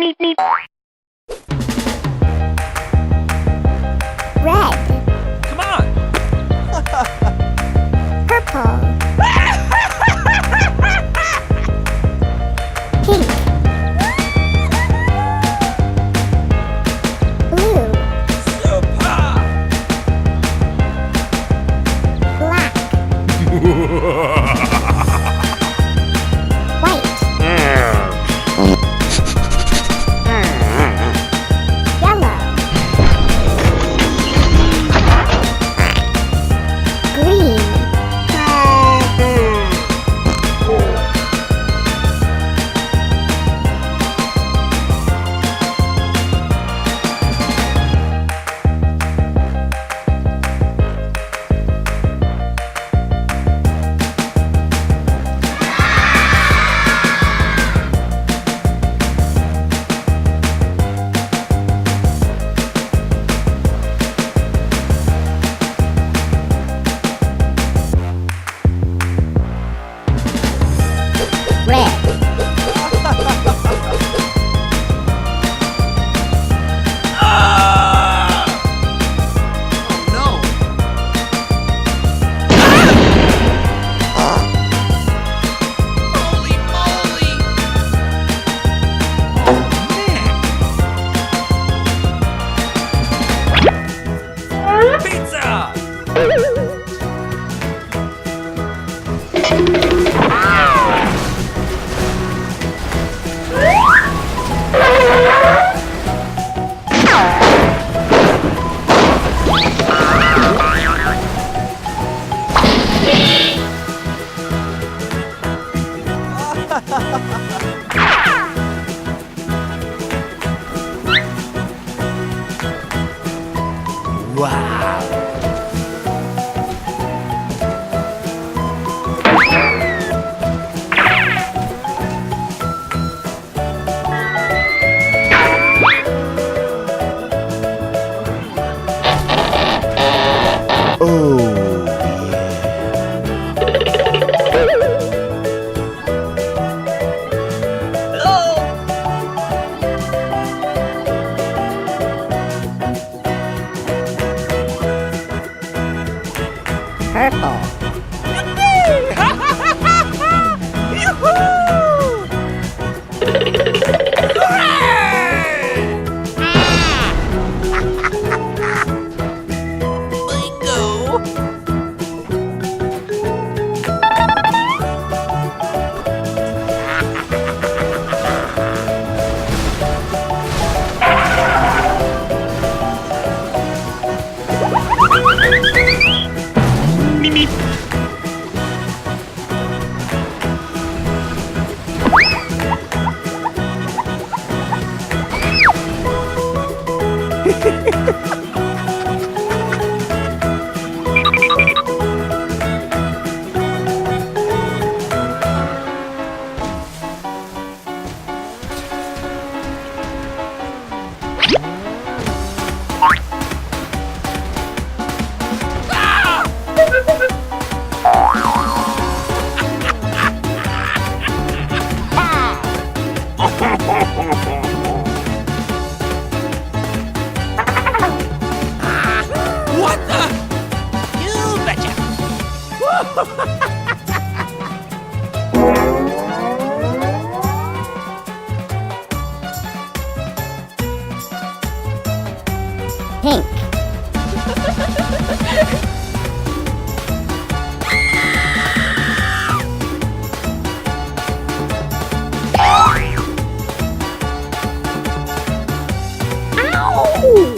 Red. Come on! Purple. Pink. Blue. Super! Black. White. Yellow. Green. Red. Ah! Oh Holy moly! Oh, man! Pizza! Wow! Oh, Purple. What the? You betcha! Pink. Ow!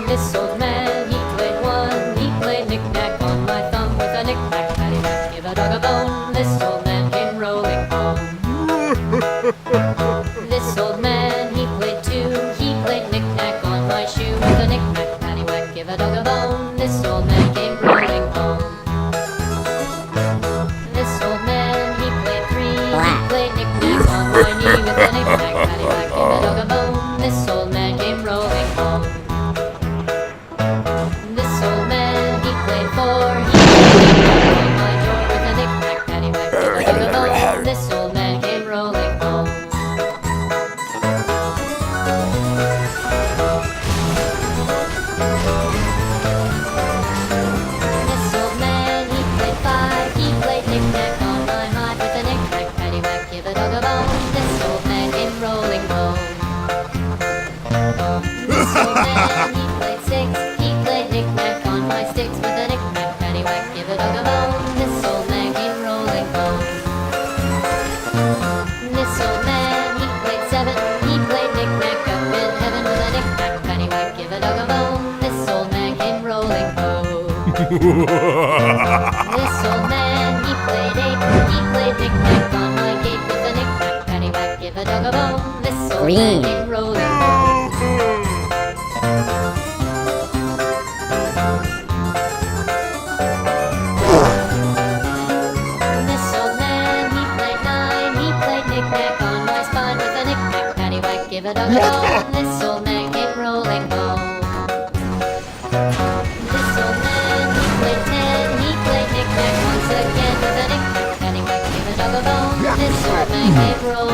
This old man, he played one. He played knick-knack on my thumb with a knick-knack, paddywhack, give a dog a bone. This old man came rolling home. This old man, he played two. He played knick-knack on my shoe with a knick-knack, paddywhack, give a dog a bone. This old man came rolling home. This old man, he played three. He played knick-knack on my knee with a knick-knack, paddywhack, give a dog a bone. This old man came rolling home. This old man, he played four. He played on my door with a knick-knack, paddywhack, give a dog a bone. This old man came rolling home. This old man, he played five. He played knick-knack on my heart with a knick-knack, paddywhack, give a dog a bone. This old man came rolling home. This old man, he played six. He played knick-knack on my sticks with a knick-knack, paddywhack, give a dog a bone. This old man came rolling home. This old man, he played seven. He played knick-knack up in heaven with a knick-knack, paddywhack, give a dog a bone. This old man came rolling home. This old man, he played eight. He played knick-knack on my gate with a knick-knack, paddywhack, give a dog a bone. This old man Green. came rolling home. This old man, he played nine. He played knick-knack on my spine with a knick-knack, paddywhack, give a dog a bone. This old man came rolling home. This old man, he played ten. He played knick-knack once again with a knick-knack, paddywhack, give a dog a bone. This old man came rolling